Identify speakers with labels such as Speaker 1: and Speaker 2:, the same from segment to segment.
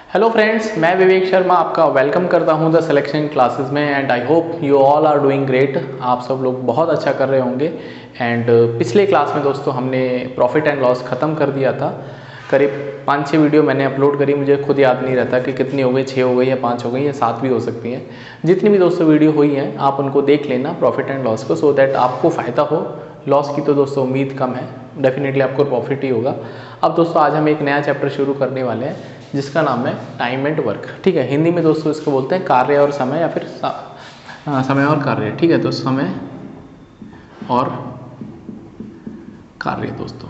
Speaker 1: Hello friends, मैं विवेक शर्मा आपका welcome करता हूं द सिलेक्शन क्लासेस में and I hope you all are doing great. आप सब लोग बहुत अच्छा कर रहे होंगे। एंड पिछले क्लास में दोस्तों हमने प्रॉफिट एंड लॉस ख़त्म कर दिया था। करीब 5-6 वीडियो मैंने अपलोड करी, मुझे खुद याद नहीं रहता कि कितनी हो गई, 6 हो गई या 5 हो गई या 7 भी हो सकती हैं। जितनी भी दोस्तों वीडियो हुई हैं आप उनको देख लेना प्रॉफिट एंड लॉस को, सो दैट आपको फ़ायदा हो। लॉस की तो दोस्तों उम्मीद कम है, डेफिनेटली आपको प्रॉफिट ही होगा। अब दोस्तों आज हम एक नया चैप्टर शुरू करने वाले हैं जिसका नाम है टाइम एंड वर्क। ठीक है, हिंदी में दोस्तों इसको बोलते हैं कार्य और समय, या फिर समय और कार्य। ठीक है, तो समय और कार्य दोस्तों।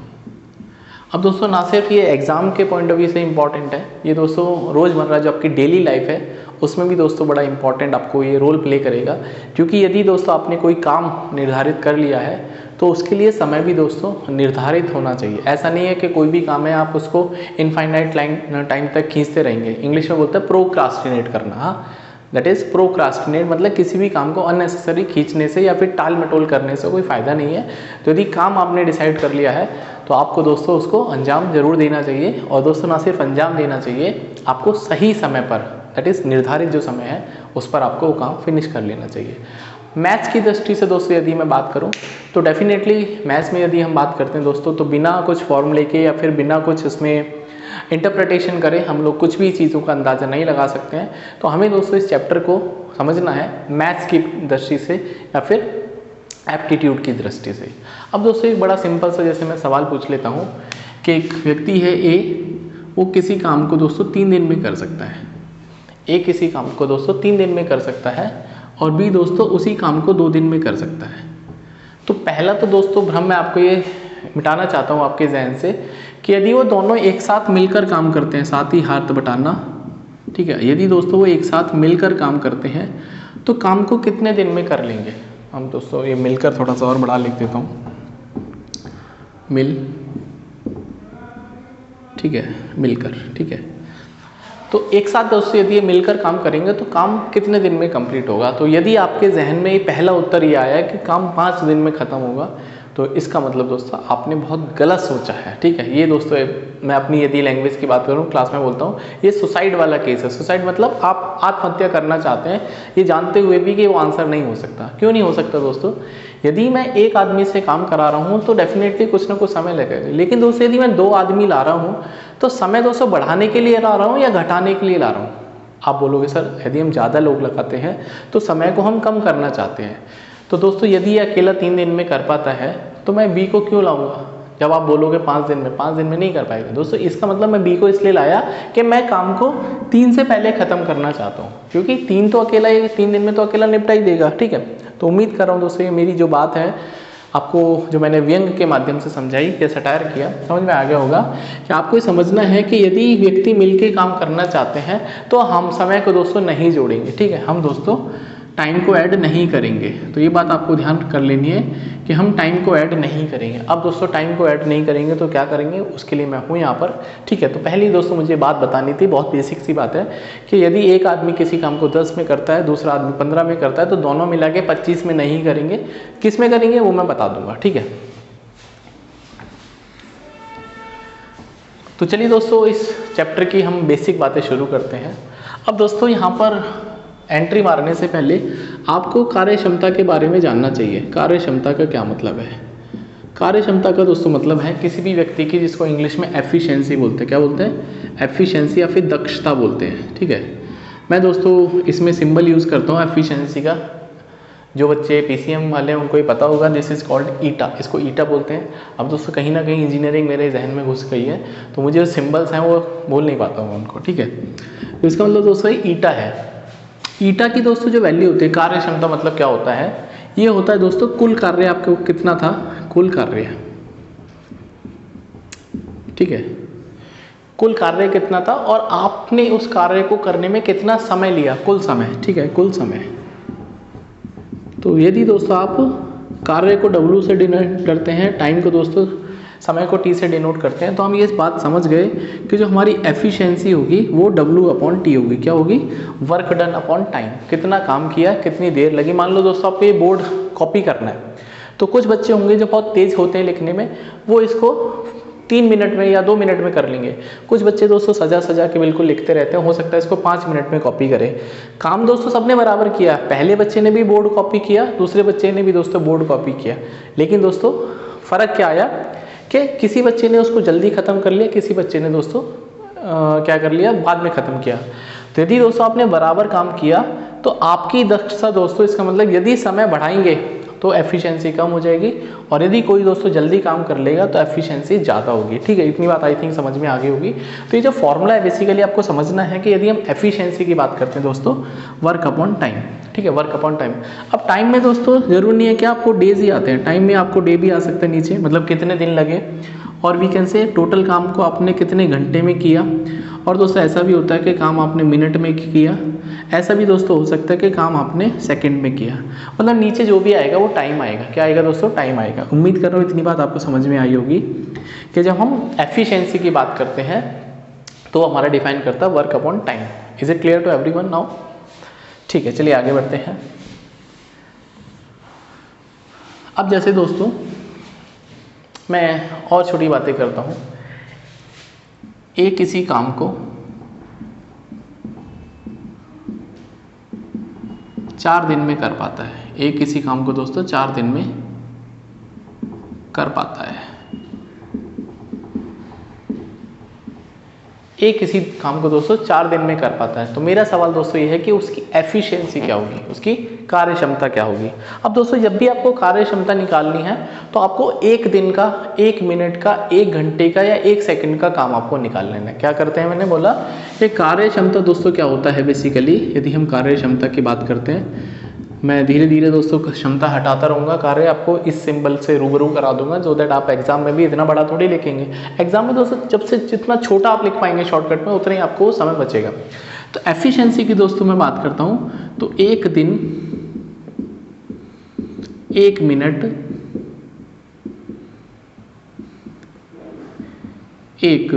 Speaker 1: अब दोस्तों ना सिर्फ ये एग्ज़ाम के पॉइंट ऑफ व्यू से इम्पॉर्टेंट है, ये दोस्तों रोज़मर्रा जो आपकी डेली लाइफ है उसमें भी दोस्तों बड़ा इंपॉर्टेंट आपको ये रोल प्ले करेगा। क्योंकि यदि दोस्तों आपने कोई काम निर्धारित कर लिया है तो उसके लिए समय भी दोस्तों निर्धारित होना चाहिए। ऐसा नहीं है कि कोई भी काम है आप उसको इनफाइनाइट टाइम तक खींचते रहेंगे। इंग्लिश में बोलते हैं प्रोक्रास्टिनेट करना। हाँ, दैट इज़ प्रोक्रास्टिनेट, मतलब किसी भी काम को अननेसेसरी खींचने से या फिर टाल मटोल करने से कोई फ़ायदा नहीं है। तो यदि काम आपने डिसाइड कर लिया है तो आपको दोस्तों उसको अंजाम ज़रूर देना चाहिए। और दोस्तों ना सिर्फ अंजाम देना चाहिए, आपको सही समय पर, दैट इज़ निर्धारित जो समय है उस पर आपको वो काम फिनिश कर लेना चाहिए। मैथ्स की दृष्टि से दोस्तों यदि मैं बात करूं तो डेफिनेटली मैथ्स में यदि हम बात करते हैं दोस्तों, तो बिना कुछ फॉर्मूले के या फिर बिना कुछ उसमें इंटरप्रिटेशन करें हम लोग कुछ भी चीज़ों का अंदाज़ा नहीं लगा सकते हैं। तो हमें दोस्तों इस चैप्टर को समझना है मैथ्स की दृष्टि से या फिर एप्टीट्यूड की दृष्टि से। अब दोस्तों एक बड़ा सिंपल सा जैसे मैं सवाल पूछ लेता हूँ कि एक व्यक्ति है ए, वो किसी काम को दोस्तों 3 दिन में कर सकता है। ए किसी काम को दोस्तों 3 दिन में कर सकता है और बी दोस्तों उसी काम को 2 दिन में कर सकता है। तो पहला तो दोस्तों भ्रम मैं आपको ये मिटाना चाहता हूँ आपके जहन से कि यदि वो दोनों एक साथ मिलकर काम करते हैं, साथ ही हाथ बटाना, ठीक है, यदि दोस्तों वो एक साथ मिलकर काम करते हैं तो काम को कितने दिन में कर लेंगे। हम दोस्तों ये मिलकर थोड़ा सा और बड़ा लिख देता हूँ, मिल, ठीक है, मिलकर। ठीक है, तो एक साथ दोस्तों यदि ये मिलकर काम करेंगे तो काम कितने दिन में कंप्लीट होगा। तो यदि आपके जहन में ये पहला उत्तर ये आया कि काम 5 दिन में ख़त्म होगा तो इसका मतलब दोस्तों आपने बहुत गलत सोचा है। ठीक है, ये दोस्तों मैं अपनी यदि लैंग्वेज की बात करूँ, क्लास में बोलता हूँ, ये सुसाइड वाला केस है। सुसाइड मतलब आप आत्महत्या करना चाहते हैं ये जानते हुए भी कि वो आंसर नहीं हो सकता। क्यों नहीं हो सकता दोस्तों? यदि मैं एक आदमी से काम करा रहा हूँ तो डेफिनेटली कुछ ना कुछ समय लगेगा, लेकिन दोस्तों यदि मैं 2 आदमी ला रहा हूँ तो समय दोस्तों बढ़ाने के लिए ला रहा हूँ या घटाने के लिए ला रहा हूँ। आप बोलोगे सर यदि हम ज़्यादा लोग लगाते हैं तो समय को हम कम करना चाहते हैं। तो दोस्तों यदि ये अकेला 3 दिन में कर पाता है तो मैं बी को क्यों लाऊंगा? जब आप बोलोगे 5 दिन में, 5 दिन में नहीं कर पाएगा दोस्तों, इसका मतलब मैं बी को इसलिए लाया कि मैं काम को 3 से पहले ख़त्म करना चाहता हूँ, क्योंकि 3 तो अकेला ही 3 दिन में तो अकेला निपटा ही देगा। ठीक है, तो उम्मीद कर रहा हूँ दोस्तों ये मेरी जो बात है आपको, जो मैंने व्यंग के माध्यम से समझाई या सटायर किया, समझ में आ गया होगा कि आपको ये समझना है कि यदि व्यक्ति मिलके काम करना चाहते हैं तो हम समय को दोस्तों नहीं जोड़ेंगे। ठीक है, हम दोस्तों टाइम को ऐड नहीं करेंगे। तो ये बात आपको ध्यान कर लेनी है कि हम टाइम को ऐड नहीं करेंगे। अब दोस्तों टाइम को ऐड नहीं करेंगे तो क्या करेंगे, उसके लिए मैं हूँ यहाँ पर। ठीक है, तो पहले दोस्तों मुझे बात बतानी थी, बहुत बेसिक सी बात है कि यदि एक आदमी किसी काम को 10 में करता है, दूसरा आदमी 15 में करता है, तो दोनों मिला के 25 में नहीं करेंगे। किस में करेंगे वो मैं बता दूंगा। ठीक है, तो चलिए दोस्तों इस चैप्टर की हम बेसिक बातें शुरू करते हैं। अब दोस्तों यहाँ पर एंट्री मारने से पहले आपको कार्य क्षमता के बारे में जानना चाहिए। कार्य क्षमता का क्या मतलब है? कार्य क्षमता का दोस्तों मतलब है किसी भी व्यक्ति की, जिसको इंग्लिश में एफिशिएंसी बोलते हैं। क्या बोलते हैं? एफिशिएंसी या फिर दक्षता बोलते हैं। ठीक है, मैं दोस्तों इसमें सिंबल यूज़ करता हूँ एफिशिएंसी का। जो बच्चे पीसीएम वाले हैं उनको ही पता होगा, दिस इज़ कॉल्ड ईटा, इसको ईटा बोलते हैं। अब दोस्तों कहीं ना कहीं इंजीनियरिंग मेरे जहन में घुस गई है तो मुझे जो सिम्बल्स हैं वो बोल नहीं पाता हूँ उनको। ठीक है, तो इसका मतलब दोस्तों ईटा है। ईटा की दोस्तों जो वैल्यू होती है, कार्य क्षमता मतलब क्या होता है, ये होता है दोस्तों कुल कार्य आपको कितना था, कुल कार्य। ठीक है, कुल कार्य कितना था और आपने उस कार्य को करने में कितना समय लिया, कुल समय। ठीक है, कुल समय। तो यदि दोस्तों आप कार्य को W से डिनोट करते हैं, टाइम को दोस्तों समय को T से डिनोट करते हैं, तो हम ये बात समझ गए कि जो हमारी एफिशिएंसी होगी वो W/T होगी। क्या होगी? Work done upon time. कितना काम किया, कितनी देर लगी। मान लो दोस्तों आपको ये बोर्ड कॉपी करना है तो कुछ बच्चे होंगे जो बहुत तेज होते हैं लिखने में, वो इसको 3 मिनट में या 2 मिनट में कर लेंगे। कुछ बच्चे दोस्तों सजा सजा के बिल्कुल लिखते रहते हैं, हो सकता है इसको 5 मिनट में कॉपी करें। काम दोस्तों सबने बराबर किया, पहले बच्चे ने भी बोर्ड कॉपी किया, दूसरे बच्चे ने भी दोस्तों बोर्ड कॉपी किया, लेकिन दोस्तों फ़र्क क्या आया कि किसी बच्चे ने उसको जल्दी ख़त्म कर लिया, किसी बच्चे ने दोस्तों क्या कर लिया, बाद में ख़त्म किया। तो यदि दोस्तों आपने बराबर काम किया तो आपकी दक्षता दोस्तों, इसका मतलब यदि समय बढ़ाएंगे तो एफिशिएंसी कम हो जाएगी, और यदि कोई दोस्तों जल्दी काम कर लेगा तो एफिशिएंसी ज़्यादा होगी। ठीक है, इतनी बात आई थिंक समझ में आ गई होगी। तो ये जो फॉर्मूला है बेसिकली आपको समझना है कि यदि हम एफिशिएंसी की बात करते हैं दोस्तों, वर्क अपॉन टाइम। ठीक है, वर्क अपॉन टाइम। अब टाइम में दोस्तों जरूरी नहीं है कि आपको डेज ही आते हैं, टाइम में आपको डे भी आ सकता है नीचे, मतलब कितने दिन लगे, और वी कैन से टोटल काम को आपने कितने घंटे में किया। और दोस्तों ऐसा भी होता है कि काम आपने मिनट में किया, ऐसा भी दोस्तों हो सकता है कि काम आपने सेकंड में किया। मतलब नीचे जो भी आएगा वो टाइम आएगा। क्या आएगा दोस्तों? टाइम आएगा। उम्मीद कर रहा हूँ इतनी बात आपको समझ में आई होगी कि जब हम एफिशिएंसी की बात करते हैं तो हमारा डिफाइन करता है work upon time. Is it clear to everyone now? ठीक है, चलिए आगे बढ़ते हैं। अब जैसे दोस्तों मैं और छोटी बातें करता हूँ, एक किसी काम को 4 दिन में कर पाता है, एक किसी काम को दोस्तों 4 दिन में कर पाता है, एक किसी काम को दोस्तों 4 दिन में कर पाता है। तो मेरा सवाल दोस्तों ये है कि उसकी एफिशिएंसी क्या होगी, उसकी कार्य क्षमता क्या होगी। अब दोस्तों जब भी आपको कार्य क्षमता निकालनी है तो आपको 1 दिन का, 1 मिनट का, 1 घंटे का या 1 सेकंड का काम आपको निकाल लेना है। क्या करते हैं, मैंने बोला कि कार्य क्षमता दोस्तों क्या होता है बेसिकली। यदि हम कार्य क्षमता की बात करते हैं, मैं धीरे धीरे दोस्तों क्षमता हटाता रहूँगा, कार्य आपको इस सिंबल से रूबरू करा दूंगा, जो दैट आप एग्जाम में भी इतना बड़ा थोड़ी लिखेंगे। एग्जाम में दोस्तों जब से जितना छोटा आप लिख पाएंगे शॉर्टकट में, उतना ही आपको समय बचेगा। तो एफिशिएंसी की दोस्तों मैं बात करता हूँ तो 1 दिन, 1 मिनट, 1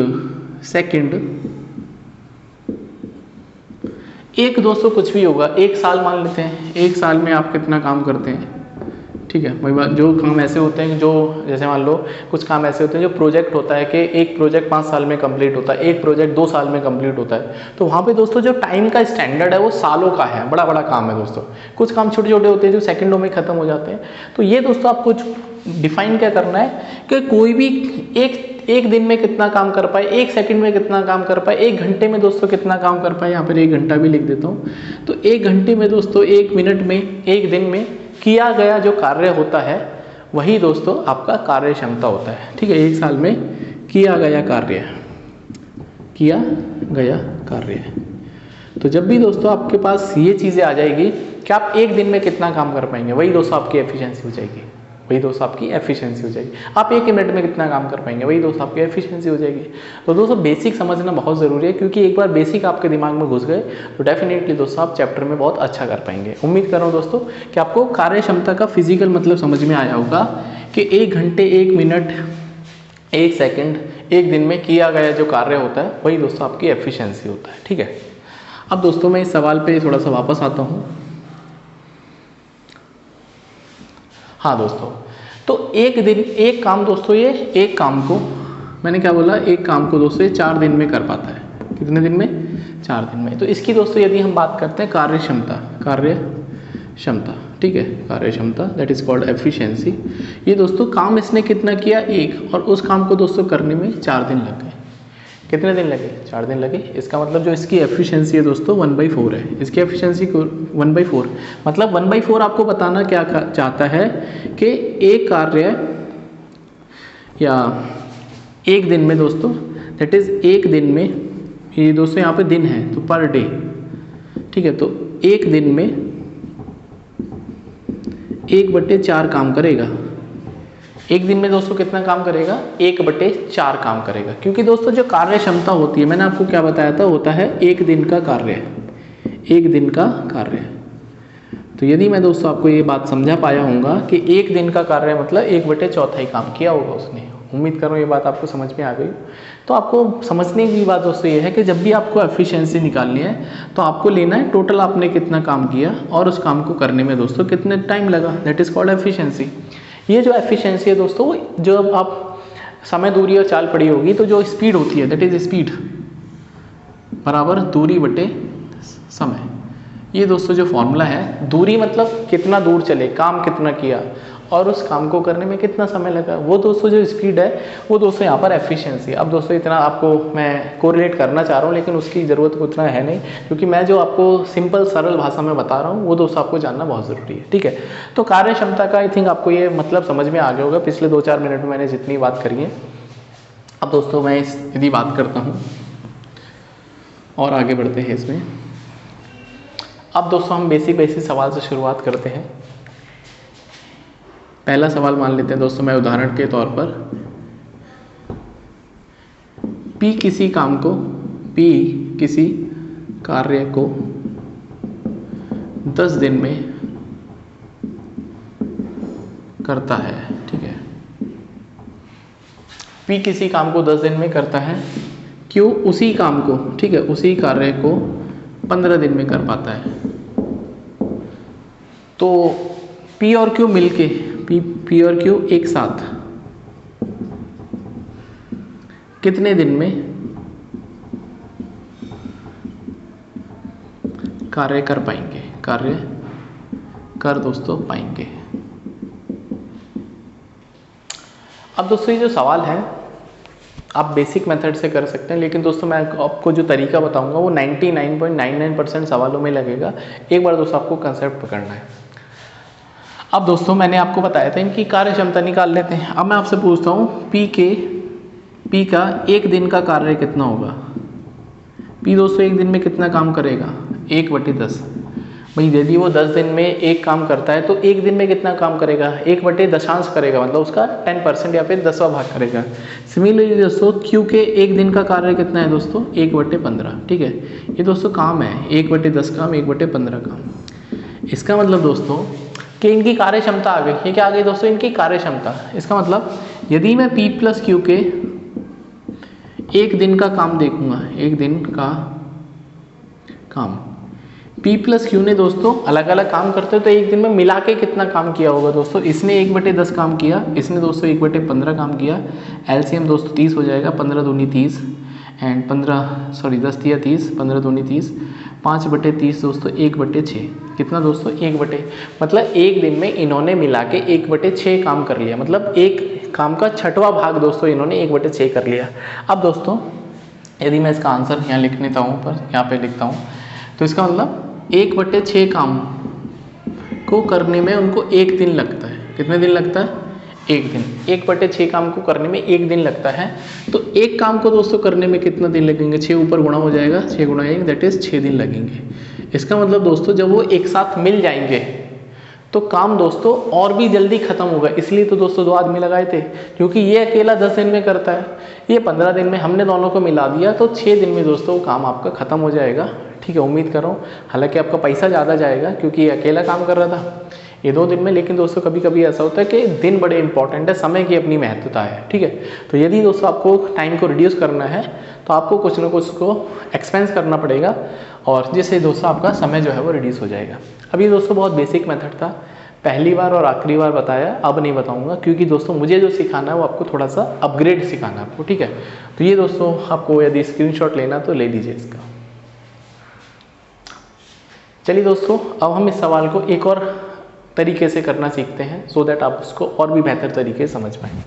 Speaker 1: सेकंड, एक दोस्तों कुछ भी होगा, 1 साल मान लेते हैं, 1 साल में आप कितना काम करते हैं। ठीक है, वही बात, जो काम ऐसे होते हैं जो जैसे मान लो कुछ काम ऐसे होते हैं जो प्रोजेक्ट होता है कि एक प्रोजेक्ट 5 साल में कंप्लीट होता है, एक प्रोजेक्ट 2 साल में कंप्लीट होता है, तो वहाँ पे दोस्तों जो टाइम का स्टैंडर्ड है वो सालों का है, बड़ा बड़ा काम है दोस्तों। कुछ काम छोटे छोटे होते हैं जो सेकंडों में ख़त्म हो जाते हैं। तो ये दोस्तों आपको डिफाइन क्या करना है कि कोई भी एक दिन में कितना काम कर पाए, 1 सेकंड में कितना काम कर पाए, 1 घंटे में दोस्तों कितना काम कर पाए। यहाँ पर 1 घंटा भी लिख देता हूँ। तो 1 घंटे में दोस्तों, 1 मिनट में, 1 दिन में किया गया जो कार्य होता है वही दोस्तों आपका कार्य क्षमता होता है। ठीक है, 1 साल में किया गया कार्य, किया गया कार्य। तो जब भी दोस्तों आपके पास ये चीज़ें आ जाएगी कि आप 1 दिन में कितना काम कर पाएंगे, वही दोस्तों आपकी एफिशिएंसी हो जाएगी, वही दोस्तों आपकी एफिशिएंसी हो जाएगी। आप 1 मिनट में कितना काम कर पाएंगे, वही दोस्तों आपकी एफिशिएंसी हो जाएगी। तो दोस्तों बेसिक समझना बहुत ज़रूरी है, क्योंकि एक बार बेसिक आपके दिमाग में घुस गए तो डेफिनेटली दोस्तों आप चैप्टर में बहुत अच्छा कर पाएंगे। उम्मीद कर रहा हूँ दोस्तों कि आपको कार्य क्षमता का फिजिकल मतलब समझ में आया होगा कि 1 घंटे, 1 मिनट, 1 सेकेंड, 1 दिन में किया गया जो कार्य होता है वही दोस्तों आपकी एफिशिएंसी होता है। ठीक है, अब दोस्तों मैं इस सवाल पर थोड़ा सा वापस आता हूँ। हाँ दोस्तों, तो 1 दिन, एक काम दोस्तों, ये एक काम को मैंने क्या बोला, एक काम को दोस्तों 4 दिन में कर पाता है। कितने दिन में? 4 दिन में। तो इसकी दोस्तों यदि हम बात करते हैं कार्य क्षमता, कार्य क्षमता, ठीक है, कार्य क्षमता दैट इज कॉल्ड एफिशिएंसी। ये दोस्तों काम इसने कितना किया, 1, और उस काम को दोस्तों करने में 4 दिन लग गए। कितने दिन लगे? 4 दिन लगे। इसका मतलब जो इसकी एफिशिएंसी है दोस्तों 1/4 है। इसकी एफिशिएंसी को 1/4 मतलब 1/4 आपको बताना क्या चाहता है कि एक कार्य या 1 दिन में दोस्तों, दैट इज 1 दिन में, ये दोस्तों यहाँ पे दिन है तो पर डे, ठीक है, तो 1 दिन में 1/4 काम करेगा। 1 दिन में दोस्तों कितना काम करेगा? 1/4 काम करेगा। क्योंकि दोस्तों जो कार्य क्षमता होती है, मैंने आपको क्या बताया था, होता है 1 दिन का कार्य, 1 दिन का कार्य। तो यदि मैं दोस्तों आपको ये बात समझा पाया होऊंगा कि 1 दिन का कार्य मतलब 1/4 काम किया होगा उसने। उम्मीद करूँ ये बात आपको समझ में आ गई। तो आपको समझने की बात दोस्तों ये है कि जब भी आपको एफिशिएंसी निकालनी है तो आपको लेना है टोटल आपने कितना काम किया और उस काम को करने में दोस्तों कितने टाइम लगा, दैट इज कॉल्ड एफिशिएंसी। ये जो एफिशिएंसी है दोस्तों, जब आप समय, दूरी और चाल पड़ी होगी, तो जो स्पीड होती है दैट इज स्पीड बराबर दूरी बटे समय। ये दोस्तों जो फॉर्मूला है, दूरी मतलब कितना दूर चले, काम कितना किया और उस काम को करने में कितना समय लगा, वो दोस्तों जो स्पीड है वो दोस्तों यहाँ पर एफिशिएंसी। अब दोस्तों इतना आपको मैं कोरिलेट करना चाह रहा हूँ, लेकिन उसकी ज़रूरत उतना है नहीं, क्योंकि मैं जो आपको सिंपल सरल भाषा में बता रहा हूँ वो दोस्तों आपको जानना बहुत ज़रूरी है, ठीक है। तो कार्य क्षमता का आई थिंक आपको ये मतलब समझ में आ गया होगा पिछले 2-4 मिनट में मैंने जितनी बात करी है। अब दोस्तों मैं यदि बात करता हूँ और आगे बढ़ते हैं इसमें। अब दोस्तों हम बेसिक सवाल से शुरुआत करते हैं। पहला सवाल मान लेते हैं दोस्तों, मैं उदाहरण के तौर पर P किसी कार्य को 10 दिन में करता है, ठीक है। P किसी काम को 10 दिन में करता है, Q उसी काम को, ठीक है, उसी कार्य को 15 दिन में कर पाता है। तो P और Q मिलके, P और Q एक साथ कितने दिन में कार्य कर पाएंगे, दोस्तों पाएंगे। अब दोस्तों ये जो सवाल है आप बेसिक मेथड से कर सकते हैं, लेकिन दोस्तों मैं आपको जो तरीका बताऊंगा वो 99.99% सवालों में लगेगा। एक बार दोस्तों आपको कंसेप्ट पकड़ना है। अब दोस्तों मैंने आपको बताया था इनकी कार्य क्षमता निकाल लेते हैं। अब मैं आपसे पूछता हूँ P का एक दिन का कार्य कितना होगा। P दोस्तों एक दिन में कितना काम करेगा, 1/10। भाई यदि वो 10 दिन में एक काम करता है तो एक दिन में कितना काम करेगा, 1/10 करेगा, मतलब उसका 10% या फिर 10वां भाग करेगा। सिमिलरली दोस्तों Q के एक दिन का कार्य कितना है दोस्तों, 1/15, ठीक है। ये दोस्तों काम है 1/10 काम, 1/15 काम। इसका मतलब दोस्तों कि इनकी कार्य क्षमता आ गई। ये क्या आ गई दोस्तों, इनकी कार्य क्षमता। इसका मतलब यदि मैं P प्लस Q के एक दिन का काम देखूंगा, एक दिन का काम, P प्लस Q ने दोस्तों अलग अलग काम करते हैं तो एक दिन में मिला के कितना काम किया होगा दोस्तों। इसने 1/10 काम किया, इसने दोस्तों 1/15 काम किया। LCM दोस्तों 30 हो जाएगा, 15 दूनी 30 एंड 10 दिया 30, 15 दूनी 30, 5/30 दोस्तों 1/6। कितना दोस्तों, 1/, मतलब एक दिन में इन्होंने मिला के 1/6 काम कर लिया, मतलब एक काम का 6वां भाग दोस्तों इन्होंने 1/6 कर लिया। अब दोस्तों यदि मैं इसका आंसर यहाँ लिख लेता हूँ, पर यहाँ पे लिखता हूँ, तो इसका मतलब 1/6 काम को करने में उनको एक दिन लगता है। कितने दिन लगता है, एक दिन। 1/6 काम को करने में एक दिन लगता है। तो एक काम को दोस्तों करने में कितना दिन लगेंगे, 6 ऊपर गुणा हो जाएगा, 6 गुणा 1 दैट इज 6 दिन लगेंगे। इसका मतलब दोस्तों जब वो एक साथ मिल जाएंगे तो काम दोस्तों और भी जल्दी खत्म होगा। इसलिए तो दोस्तों 2 आदमी लगाए थे, क्योंकि ये अकेला 10 दिन में करता है, ये 15 दिन में, हमने दोनों को मिला दिया तो 6 दिन में दोस्तों काम आपका खत्म हो जाएगा, ठीक है। उम्मीद कर रहा हूँ, हालांकि आपका पैसा ज़्यादा जाएगा क्योंकि ये अकेला काम कर रहा था ये 2 दिन में, लेकिन दोस्तों कभी कभी ऐसा होता है कि दिन बड़े इंपॉर्टेंट है, समय की अपनी महत्वता है, ठीक है। तो यदि दोस्तों आपको टाइम को रिड्यूस करना है तो आपको कुछ ना कुछ को एक्सपेंस करना पड़ेगा, और जिससे दोस्तों आपका समय जो है वो रिड्यूस हो जाएगा। अभी दोस्तों बहुत बेसिक मेथड था, पहली बार और आखिरी बार बताया, अब नहीं बताऊंगा, क्योंकि दोस्तों मुझे जो सिखाना है वो आपको थोड़ा सा अपग्रेड सिखाना है आपको, ठीक है। तो ये दोस्तों आपको यदि स्क्रीनशॉट लेना तो ले लीजिए इसका। चलिए दोस्तों अब हम इस सवाल को एक और तरीके से करना सीखते हैं, सो दैट आप उसको और भी बेहतर तरीके से समझ पाएं।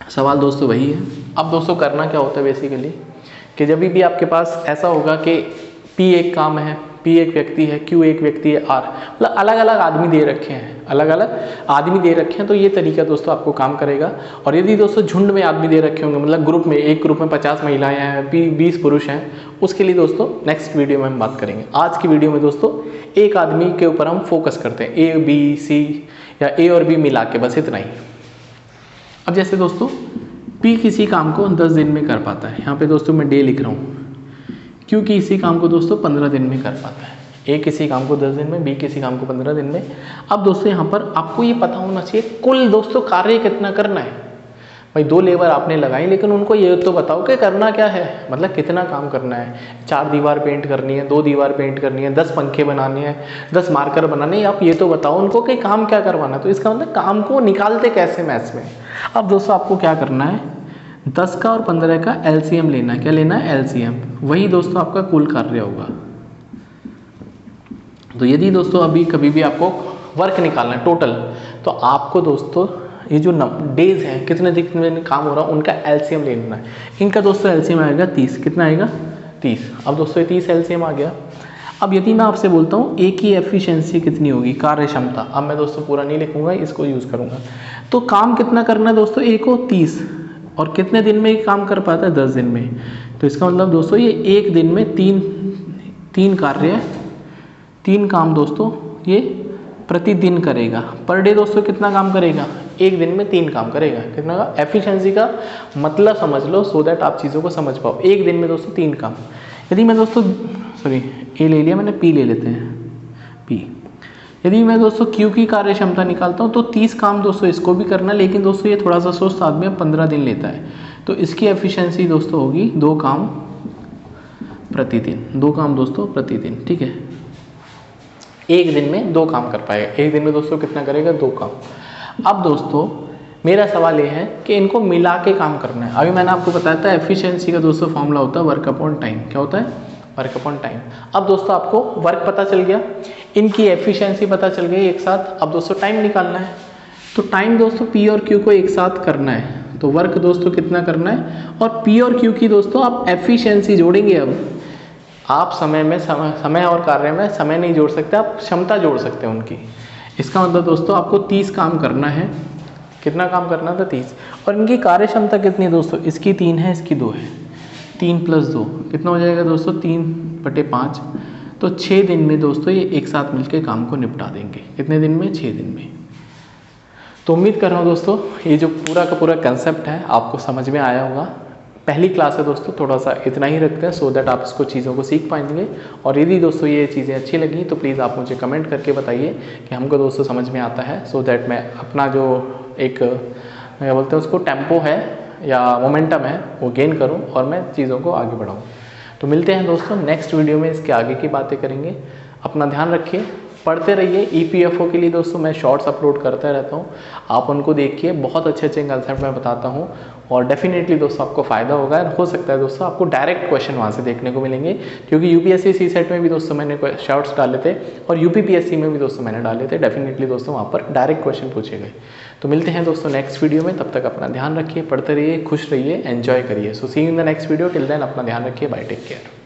Speaker 1: सवाल दोस्तों वही है। अब दोस्तों करना क्या होता है बेसिकली कि जब भी आपके पास ऐसा होगा कि P एक काम है, P एक व्यक्ति है, Q एक व्यक्ति है, R मतलब अलग अलग आदमी दे रखे हैं, अलग अलग आदमी दे रखे हैं, तो ये तरीका दोस्तों आपको काम करेगा। और यदि दोस्तों झुंड में आदमी दे रखे होंगे, मतलब ग्रुप में, एक ग्रुप में 50 महिलाएं हैं, 20 पुरुष हैं, उसके लिए दोस्तों नेक्स्ट वीडियो में हम बात करेंगे। आज की वीडियो में दोस्तों एक आदमी के ऊपर हम फोकस करते हैं, A B C या A और B मिला के, बस इतना ही। अब जैसे दोस्तों P किसी काम को 10 दिन में कर पाता है, यहाँ पे दोस्तों मैं डे लिख रहा हूँ, क्योंकि इसी काम को दोस्तों 15 दिन में कर पाता है। A किसी काम को 10 दिन में, B किसी काम को 15 दिन में। अब दोस्तों यहाँ पर आपको ये पता होना चाहिए कुल दोस्तों कार्य कितना करना है। भाई 2 लेबर आपने लगाई, लेकिन उनको ये तो बताओ कि करना क्या है, मतलब कितना काम करना है। 4 दीवार पेंट करनी है, 2 दीवार पेंट करनी है, 10 पंखे बनाने हैं, 10 मार्कर बनाने हैं, आप ये तो बताओ उनको कि काम क्या करवाना है। तो इसका मतलब काम को निकालते कैसे मैथ्स में। अब दोस्तों आपको क्या करना है, 10 का और 15 का एलसीएम लेना है। क्या लेना है, एलसीएम। वही दोस्तों आपका कुल कार्य होगा। तो यदि दोस्तों अभी कभी भी आपको वर्क निकालना है टोटल, तो आपको दोस्तों ये जो डेज हैं, कितने दिन में काम हो रहा है, उनका एलसीएम ले लेना है। इनका दोस्तों एलसीएम आएगा 30। कितना आएगा, 30। अब दोस्तों 30 एलसीएम आ गया। अब यदि मैं आपसे बोलता हूँ ए की एफिशिएंसी कितनी होगी, कार्य क्षमता, अब मैं दोस्तों पूरा नहीं लिखूंगा, इसको यूज़ करूँगा। तो काम कितना करना है दोस्तों, ए को 30, और कितने दिन में काम कर पाता है, 10 दिन में। तो इसका मतलब दोस्तों ये एक दिन में तीन कार्य, 3 काम दोस्तों ये प्रतिदिन करेगा। पर डे दोस्तों कितना काम करेगा, एक दिन में 3 काम करेगा। कितना का, एफिशिएंसी का मतलब समझ लो, सो दैट आप चीज़ों को समझ पाओ। एक दिन में दोस्तों 3 काम। यदि मैं दोस्तों सॉरी ए ले लिया मैंने, पी ले लेते हैं, पी। यदि मैं दोस्तों क्यू की कार्य क्षमता निकालता हूँ तो 30 काम दोस्तों इसको भी करना, लेकिन दोस्तों ये थोड़ा सा सुस्त आदमी है, 15 दिन लेता है। तो इसकी एफिशिएंसी दोस्तों होगी 2 काम प्रतिदिन। 2 काम दोस्तों प्रतिदिन, ठीक है। एक दिन में 2 काम कर पाएगा। एक दिन में दोस्तों कितना करेगा, 2 काम। अब दोस्तों मेरा सवाल ये है कि इनको मिला के काम करना है। अभी मैंने आपको बताया था एफिशिएंसी का दोस्तों फॉर्मूला होता है वर्क अपॉन टाइम। क्या होता है, वर्क अपॉन टाइम। अब दोस्तों आपको वर्क पता चल गया, इनकी एफिशिएंसी पता चल गई एक साथ। अब दोस्तों टाइम निकालना है। तो टाइम दोस्तों पी और क्यू को एक साथ करना है। तो वर्क दोस्तों कितना करना है, और पी और क्यू की दोस्तों आप एफिशिएंसी जोड़ेंगे। अब आप समय और कार्य में समय नहीं जोड़ सकते, आप क्षमता जोड़ सकते हैं उनकी। इसका मतलब दोस्तों आपको 30 काम करना है। कितना काम करना था, 30। और इनकी कार्य क्षमता कितनी है दोस्तों, इसकी 3 है, इसकी 2 है। 3 + 2 कितना हो जाएगा दोस्तों, 3/5। तो 6 दिन में दोस्तों ये एक साथ मिलकर काम को निपटा देंगे। कितने दिन में, 6 दिन में। तो उम्मीद कर रहा हूँ दोस्तों ये जो पूरा का पूरा कंसेप्ट है आपको समझ में आया होगा। पहली क्लास है दोस्तों, थोड़ा सा इतना ही रखते हैं, सो दैट आप इसको चीज़ों को सीख पाएंगे। और यदि दोस्तों ये चीज़ें अच्छी लगी तो प्लीज़ आप मुझे कमेंट करके बताइए कि हमको दोस्तों समझ में आता है, सो दैट मैं अपना जो एक क्या बोलते हैं उसको टेम्पो है या मोमेंटम है वो गेन करूँ और मैं चीज़ों को आगे बढ़ाऊँ। तो मिलते हैं दोस्तों नेक्स्ट वीडियो में, इसके आगे की बातें करेंगे। अपना ध्यान रखिए, पढ़ते रहिए। EPFO के लिए दोस्तों मैं शॉर्ट्स अपलोड करता रहता हूँ, आप उनको देखिए। बहुत अच्छे अच्छे कंसेप्ट मैं बताता हूँ और डेफिनेटली दोस्तों आपको फ़ायदा होगा। हो सकता है दोस्तों आपको डायरेक्ट क्वेश्चन वहाँ से देखने को मिलेंगे, क्योंकि UPSC CSET में भी दोस्तों मैंने शॉर्ट्स डाले थे और UPPSC में भी दोस्तों मैंने डाले थे। डेफिनेटली दोस्तों वहाँ पर डायरेक्ट क्वेश्चन पूछे गए। तो मिलते हैं दोस्तों नेक्स्ट वीडियो में, तब तक अपना ध्यान रखिए, पढ़ते रहिए, खुश रहिए, एंजॉय करिए। So see you in the next video. Till then अपना ध्यान रखिए, बाय, टेक केयर।